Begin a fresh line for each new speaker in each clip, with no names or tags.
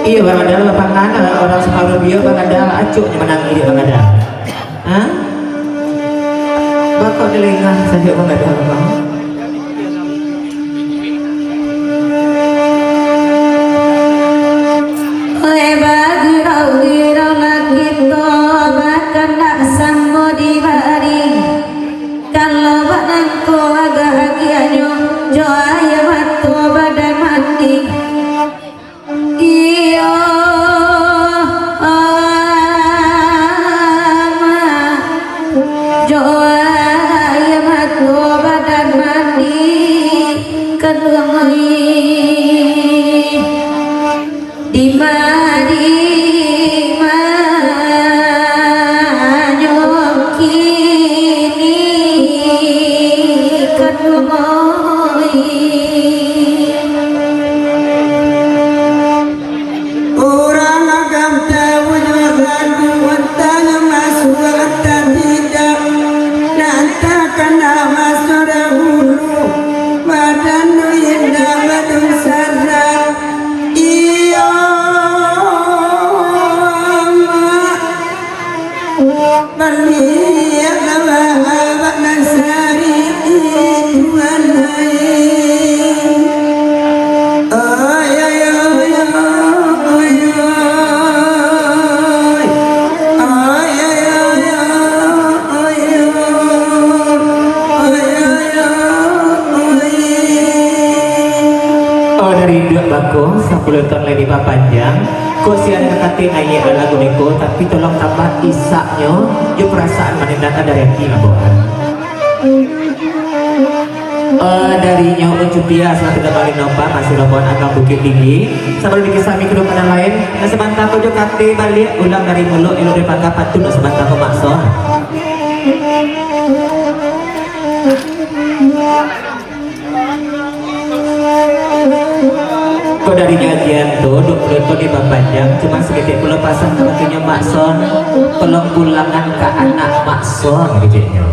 Iya bang ada lapangan orang separuh dia bang ada acuknya menang ini bang ada. Hah? Bakal dilengah saja bang ada bang. Sepuluh lagi panjang kok si ada kata nanya lagu niko tapi tolong tambah isaknya yo perasaan menindakkan dari yang kira bohan darinya ucup biasa tidak balik nomba masih rombongan agak bukit tinggi sambil bikin sami kedepan lain nah sebentar ko jo kate balik ulang dari mulut ilo depan kapan tuh nah sebentar ko makso kok dari nyajian tuh 20 di panjang cuma segitu pelepasan kakinya makson tolong pulangan ke anak makson gitu nya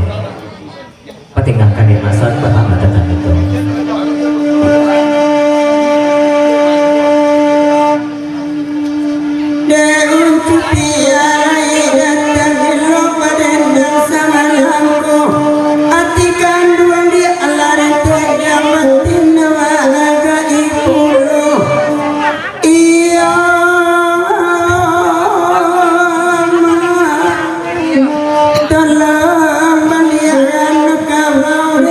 patinggalkan di makson bapak matakan itu
daun cupiai datang ilo badan dan sama lampu hati kandungan di alaran tiada mati nawaga ibu iya dalam balian kau dia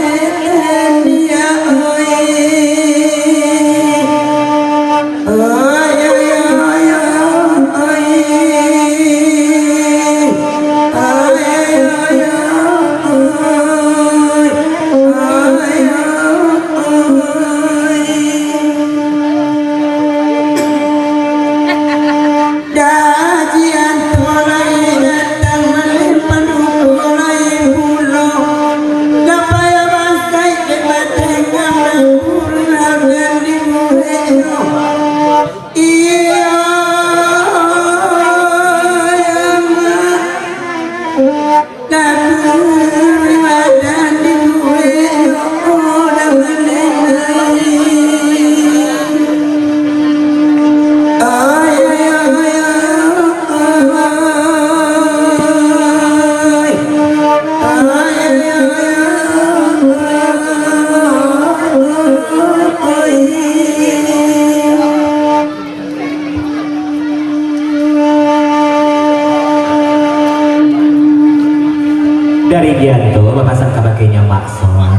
dari jatuh memasang kabakinya makson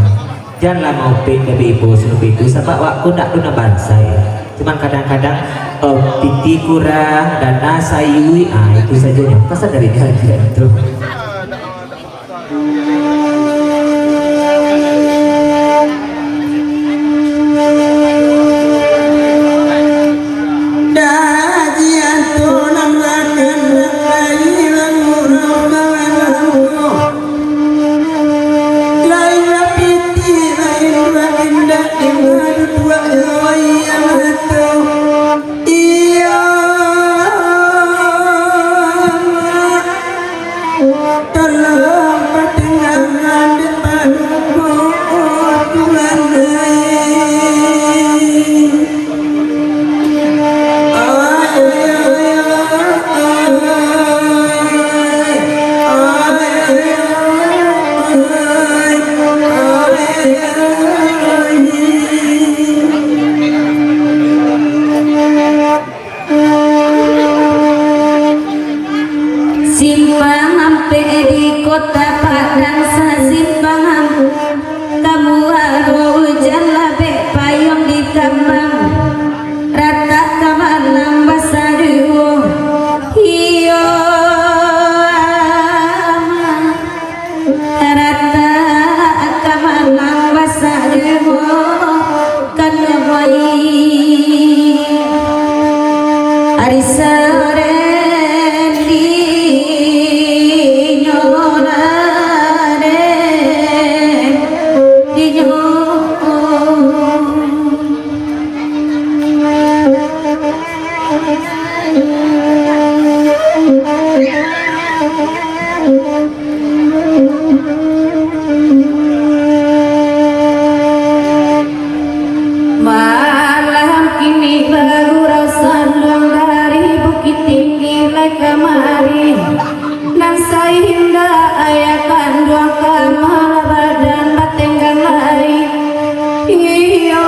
janganlah mau lebih ibu seluruh itu sebab waktu nak guna bangsa ya cuman kadang-kadang titi kurang dan nasayui itu saja yang pasal dari jatuh itu
dah jatuh namakan lagi lalu dimadu tua yang atau iya dalam patengan depan Tuhan
Simpang ampe di kota Padang sasimpang kamu aro hujan labe payung di kambang rata kamanang basaduo hiyo rata kamanang basaduo kan wai ari sore malam kini baru rasa dari bukit tinggi kemari nang sahinda ayakan dua kamar badan batenggang lari iyo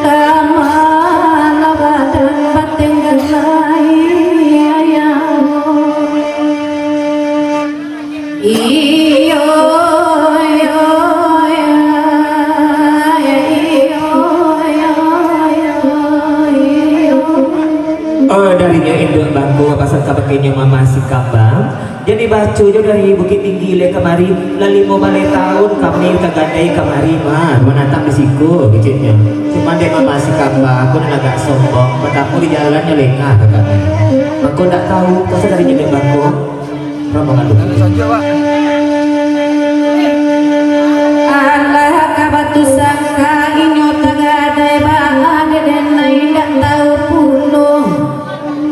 kamar badan batenggang lari iyo
darinya induk bangku pasal kabakenya mama si kambang jadi bacu jo dari bukit tinggi le kemari lali mau balik tahun kami kagandai kemari mah menatang di siku bicitnya cuma dia mama si kambang aku agak sombong bertamu di jalannya lengah kakaknya aku ndak tahu pasal darinya induk bangku rombongan dulu
Allah kabatu sangka inyo tagadai bahan dan indak tahu puno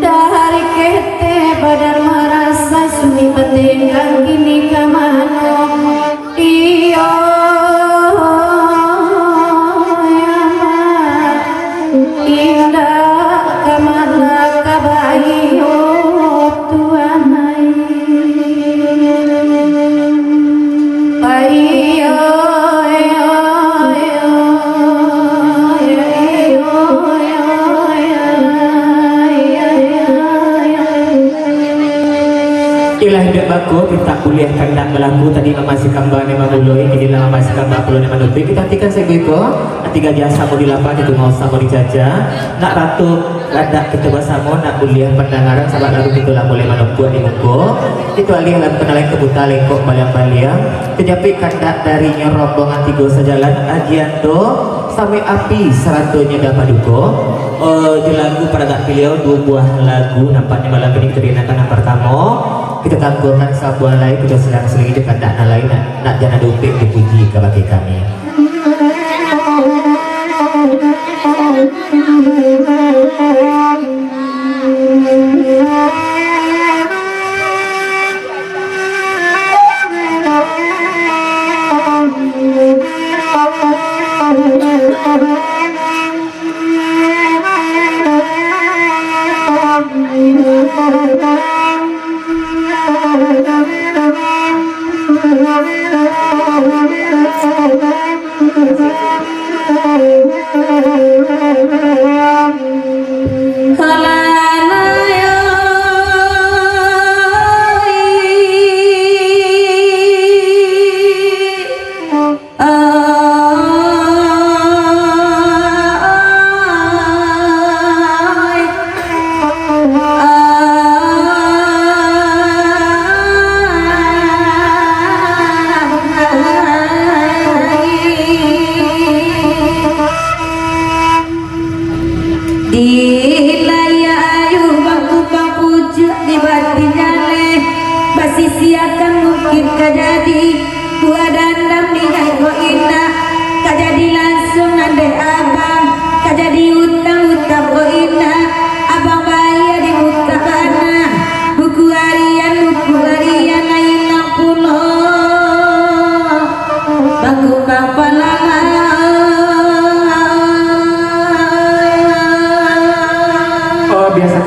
dari kete badan merasa suni patenggang kini kamano iyo indah kamana kabayo tuanai ayo
ilah hidup aku kita kuliah kandak berlaku tadi masih kambang ni mamuloi inilah masih kambang perlu ni manuti kita hatikan seguiko tiga jasa mau dilapan itu mau sama dijajah nak ratu ladak kita bersama nak kuliah pendengaran sahabat lalu kita lah boleh manupun di muka itu alih dalam penalai kebuta lengkok baliang-baliang tetapi kandak darinya rombongan tiga sejalan agian do sampai api seratunya dapat duko di lagu pada tak beliau dua buah lagu nampaknya malam ini terinakan yang pertama kita tampilkan sebuah lain kita sedang selingi dekat tak lain nak jangan dupik dipuji ke bagi kami
Kalau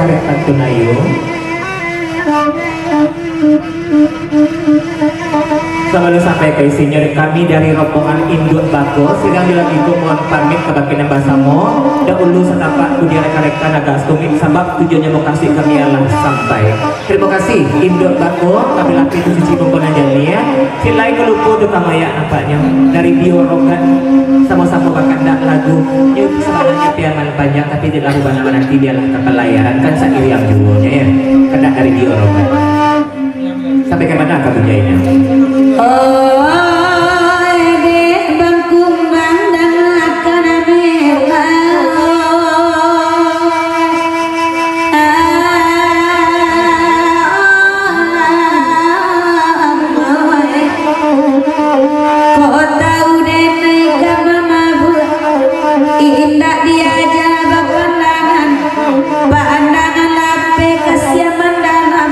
karek pantun ayu. Sebelum sampai ke isinya kami dari rombongan Induk Bako sedang dilakukan mohon pamit ke bagian Basamo dahulu setapak kudia rekan-rekan agak stumit sebab tujuannya mau kasih kami Allah sampai. Terima kasih Induk Bako kami latih itu cuci komponen ya. Silai kelupu itu kamaya nampaknya dari Bio Rogan sama-sama bakandak lagu yuk sebenarnya piaman panjang tapi tidak lalu mana nanti dia lah kepelayaran kan sakit yang judulnya ya kena dari Bio Rogan. Sampai ke mana kamu jadinya?
Oh, dek bangkumbang dan akan bela. Kau tahu denai kama mabuk, indah diaja bapandangan, pandangan lape kesiaman dalam,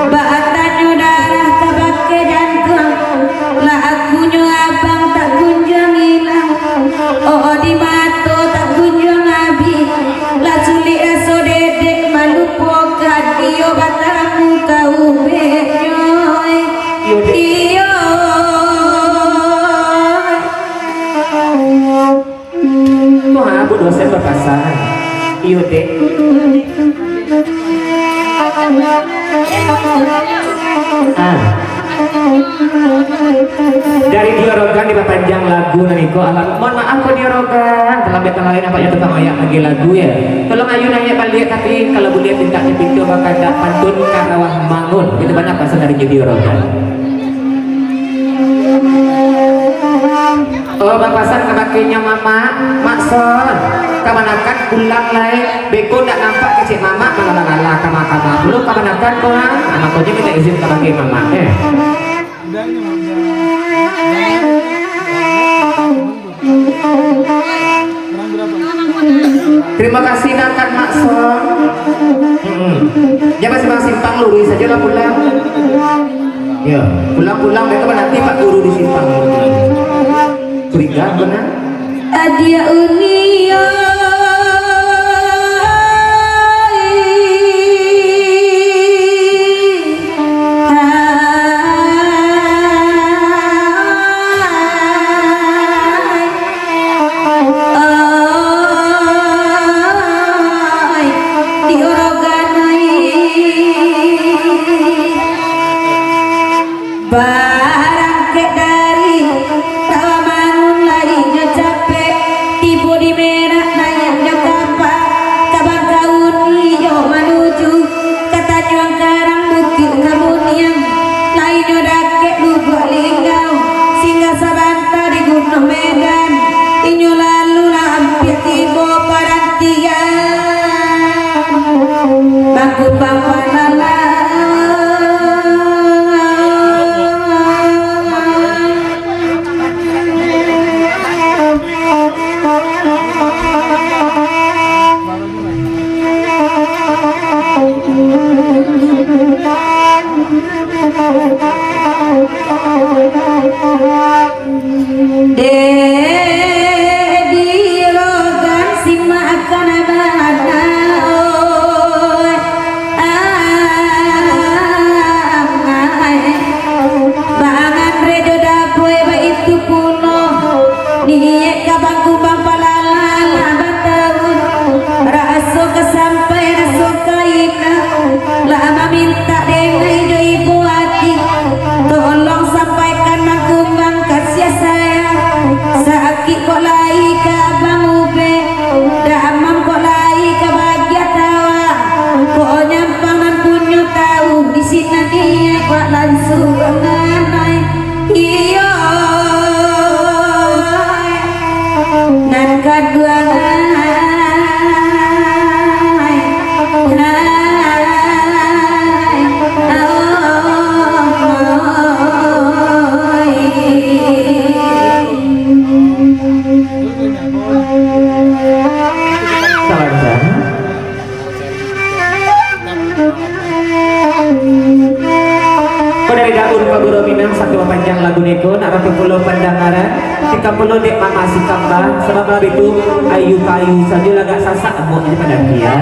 batanyo darah kabake jantung, lah akunyo abang tak kunjung hilang, oh di mato tak kunjung habis, lah sulit aso dedek malu pokat, iyo batamu kau benyoy, iyo.
Wah, bu dosen berpasangan. Iyo dek. Dari Diorogan diperpanjang lagu naniko alam. Mohon maaf kok Diorogan. Terlambat lain apa yang tukang ayak lagi lagu ya. Tolong ayu nanya balik tapi kalau boleh tingkatnya pintu bakal ada pantun karawah mangun. Itu banyak pasal dari Diorogan. Oh bapasan kebakinya mama makson kamanakan pulang lain beko tak nampak kecil mama mengalah kama belum kamanakan korang anak konya minta izin kebaki mama terima kasih nakat makson ya masih simpang lurus saja lah pulang ya pulang mereka nanti pak guru di simpang curiga benar
Adia unia barang kek dari tawa mangun larinya capek tipu di merah nayaknya kapal kabang kaun iyo menuju kata nyuang karang bukit kemunian lainnya dakek lubuk linggau singgah sabanta di gunung Medan inyo lalu hampir tiba parantian bangku pampalala Dedi rogan sima akan abada bangan rejo dapoe ba itu puno niye kabangku bang palala batahun raso kesampai raso kaina lama minta dengai jo ibu hati tolong sampaikan mangkumbang kasih sayang sakit kok lai ke abang ube damam kok lai ke bahagia tawa kok nyampang dan punya tahu di sini dia kok langsung mengenai iyo dan kedua
dari daun paguro minang satu panjang lagu neko nak ratu pulau pandangaran 30 dek mama si kambang sebab itu ayu kayu saja lagak sasak mau ini pada dia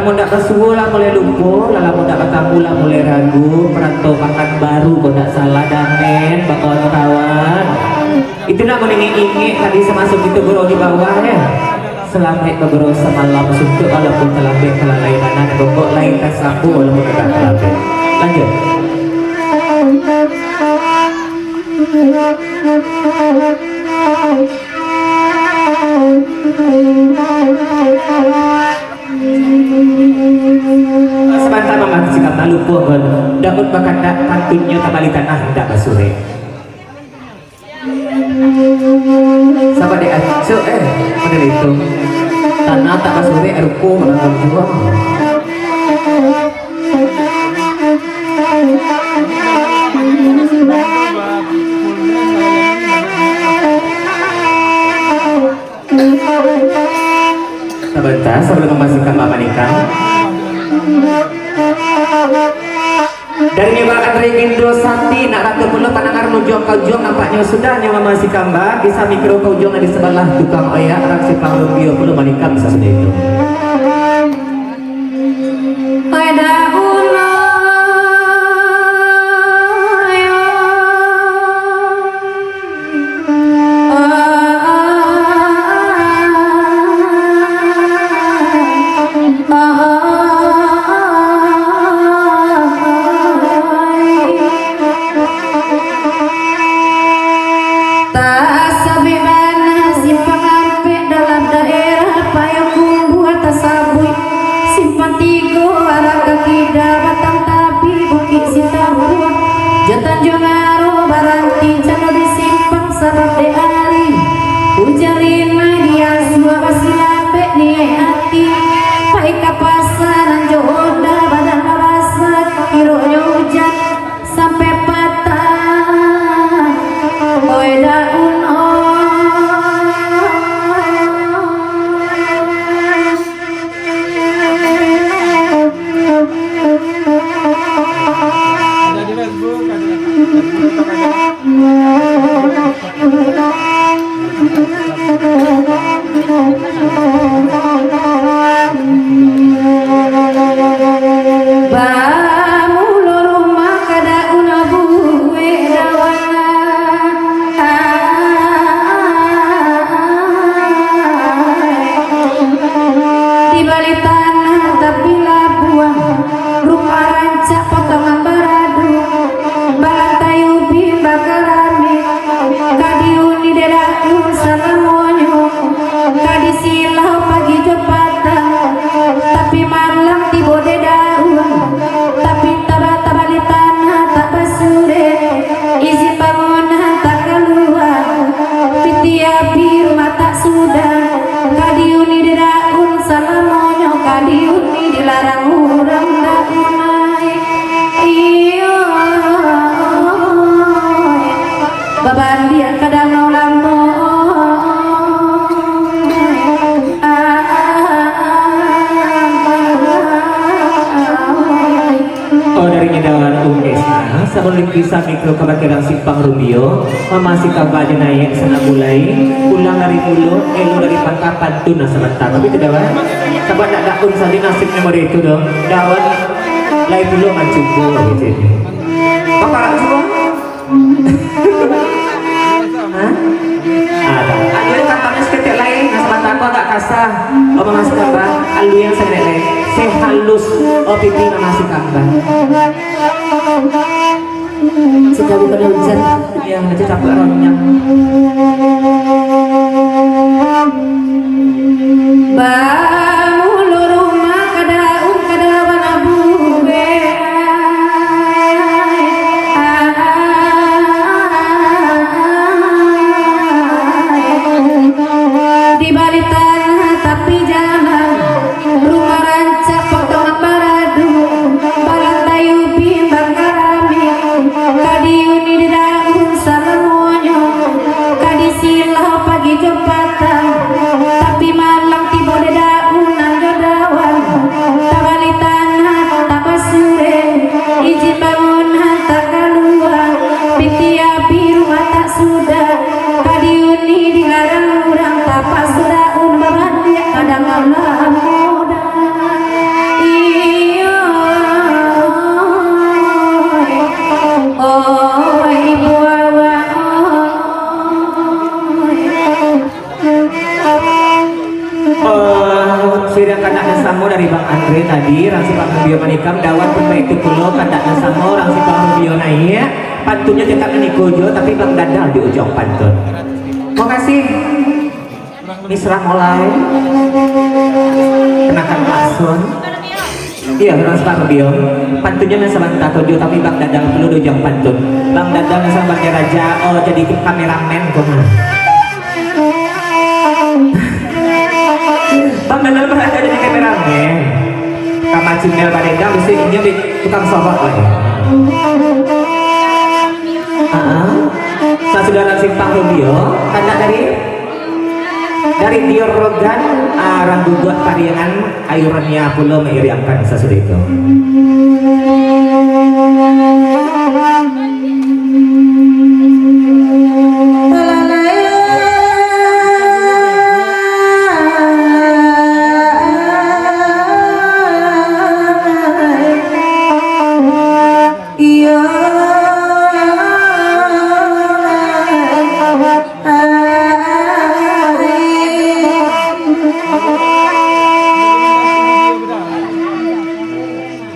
lamun dak kesuwo lah mulai lumpuh, lamun dak ketemu lah mulai ragu, perantau makan baru kok dak salah damen kawan-kawan. Itu nak mengingi-ingi tadi semasuk itu guru di bawah ya. Selamat beberapa semalam suntuk walaupun telah berkelalai mana pokok lain tak sapu walaupun agak telah. Lanjut. Sebentar mama sikap tak lupa kan dapat bakat tak pantunnya tabali tanah tak basure sama dek so pada itu tanah tak basure ruko orang jual sebentar sebelum memasukkan mama nikah dari nyebakan Regindo Santi nak ratu pula panangar nujong kaujong nampaknya sudah nyawa masih kamba bisa mikro kaujong di sebelah tukang oyak orang si pangrubio pula manikah bisa sudah itu
pada
sabun kisah mikro kebakiran simpang Rubio masih kabar naik sana mulai pulang dari dulu elu dari pangkapan tuna sebentar tapi tidak kan sahabat nak dakun sandi nasib memori itu dong dawan lain dulu mancubu gitu bapak cuba hah? Ada katanya seketik lain sebentar aku agak kasar masih kabar alu yang seketik lain sehalus pipi masih kabar
sekali pada hujan
yang aja capek orangnya
bangun rumah kadaun kadawan abu di balik tanah tapi jalan rumah rancak potongan baradu balantai ubi bangkarami kadiuni di daun salamonyo kadisilau pagi jopatan tapi malam tiba di daun nangga
jadi orang si Pak Rubio manikam dawan pun itu pulau kandak sama orang si Pak Rubio naik pantunnya cetak menikojo tapi bang dadal di ujung pantun. Terima kasih. Misra mulai kenakan klakson. Iya, orang si Pak Rubio pantunnya masalah tak tujuh tapi bang dadal perlu di ujung pantun. Bang dadal masalah bang raja oh jadi kameramen kok mah. Bang dadal berada jadi kameramen. Kamar cimel badega mesti ini di tukang sobak lah ya. Saya saudara Simpang Rubio karena dari Dior Rogan arang gugut tariangan ayurannya pulau mengiriamkan sesudah itu.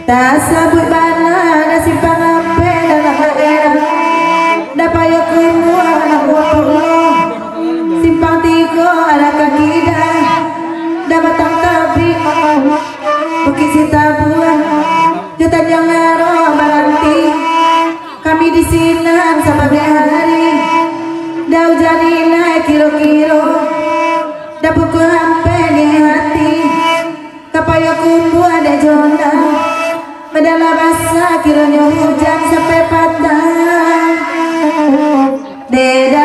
Tak sabut bana nasi pangape dalam daerah dapat yo kumua anak buah simpang tiga ada kaki dah dapat tabrik bukit sitabuan juta jangaro baranti kami di sini sebagai hari dah jadi naik kilo-kilo dah pukul sampai di hati kapayo kumbu ada jonda Padahal rasa kiranya hujan sampai patah Deda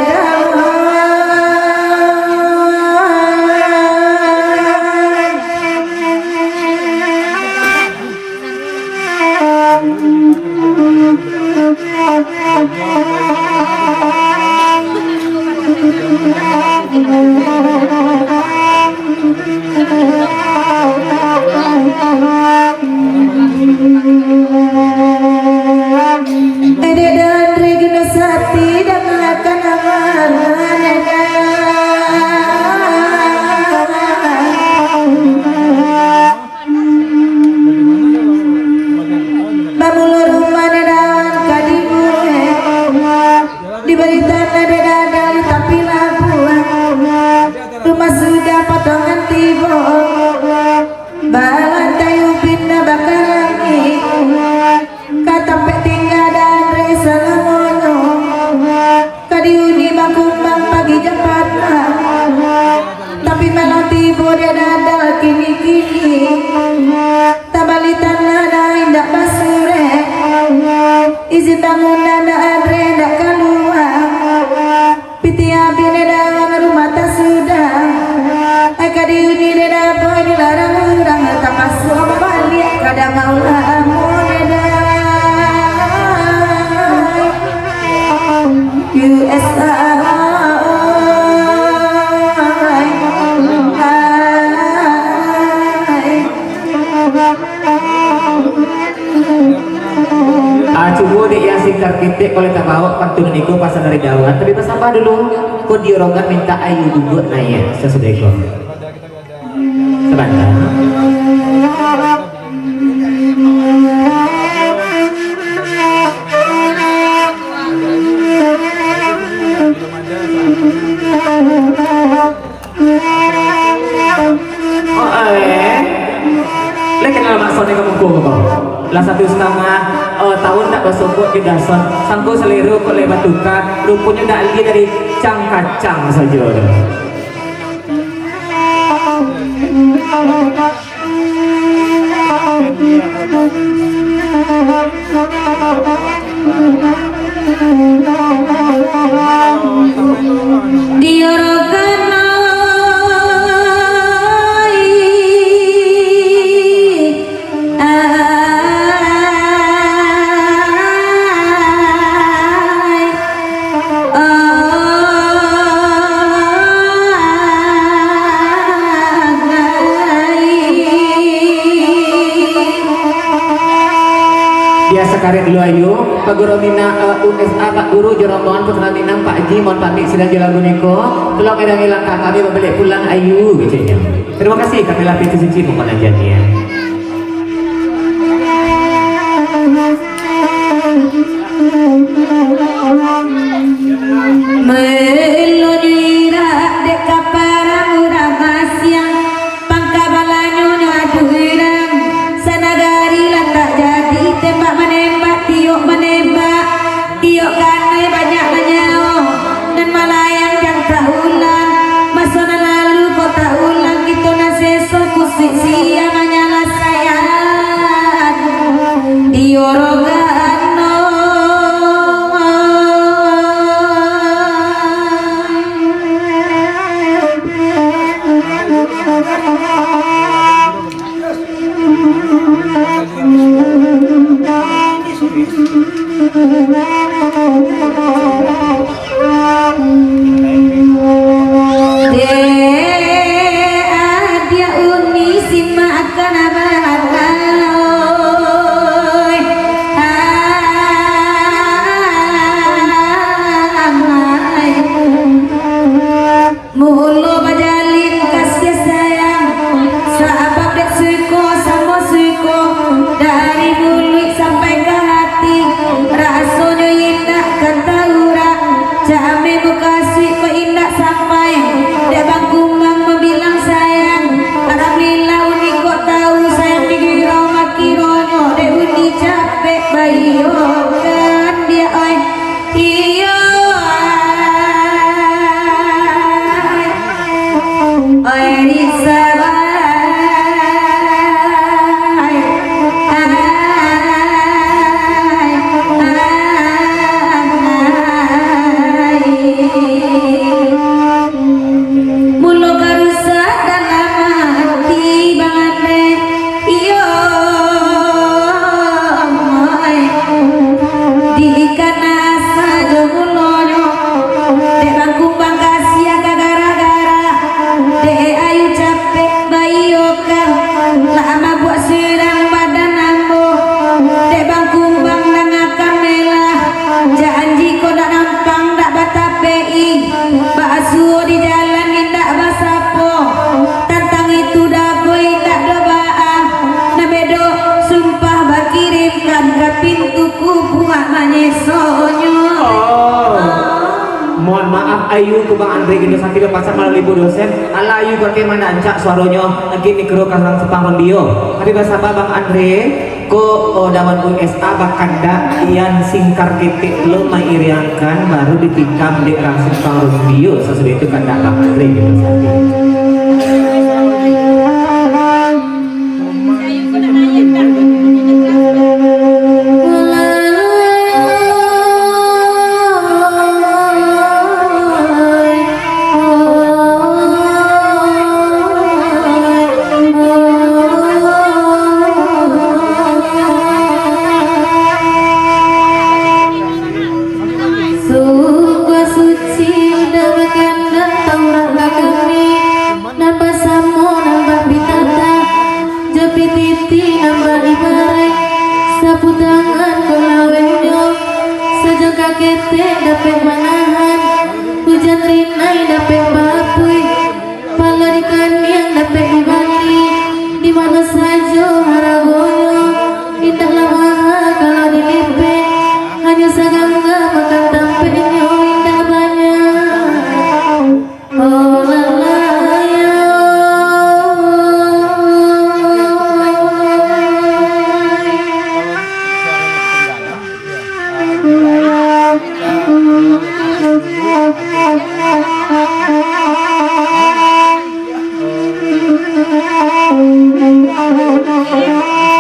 Cubu dek yang singkar kitik oleh tak bawa pantun niku pasal dari dawan tapi pas apa dulu kok diorogan minta ayu duduk naya sesudah itu sebentar kenal maksudnya kamu kok lah 1,5 tahun tak bersokok di dasan sangko seliru kok lewat duka rupanya tak lagi dari cang kacang saja Karet dulu ayo Pak Guru Mina USA Pak Guru Jorombongan Putra Minang Pak Haji mohon pamit sedang jalan guniko tolong edang hilangkan kami membeli pulang ayu gitu ya. Terima kasih kami lapis suci mohon aja ya.
Dia uni simakan abadai mulu bajalin kasih sayang sahabat dek suiko sama suiko dari mulut sampai ke hati rasanya indah kata ura jame bekasih ke indah sampai dek bang kumang membilang sayang alhamdulillah uni kok tahu sayang dikira makironyo dek uni capek bayo kan dia oi iyo oi disabai mulo karusa dalam hati bangane iyo di ikan asa jomulonyo dek bangkumbang kasia gara-gara dek ayu capek bayokan lama buat sirang badan ambo dek bangkumbang nangakan melah janji kau dak nampang dak batapei bakso di jalan indak basapo tantang itu dak boy dak dobaa nabedo sumpah bakirimkan ke pintuku buat manyesonyo.
Mohon maaf Ayu ku Bang Andre gitu sakit pasang malah ibu dosen ala Ayu bagaimana ancak suaranya lagi mikro kasang sepang dio tapi bahasa Bang Andre ko daman USA bakanda ian singkar titik lo mairiangkan baru ditikam di rangsung sepang dio sesudah itu kanda Bang Andre gitu sakit
Sungguh suci udah berkanda taurat bakami nambah samo nambah bitata jepi titi nambah ibarat sapu tangan kolawenyo saja kakete dapet manahan hujan rinai dapet bapui palarikan yang dapet ibali di mana saja haragoyo indahlah maha kalau dilipet hanya sagangga makan tampilnya indah banyak oh lalaya
Thank you.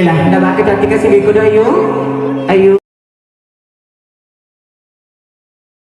Iyalah, dah bakit nanti kasih giku dah ayu. Ayu.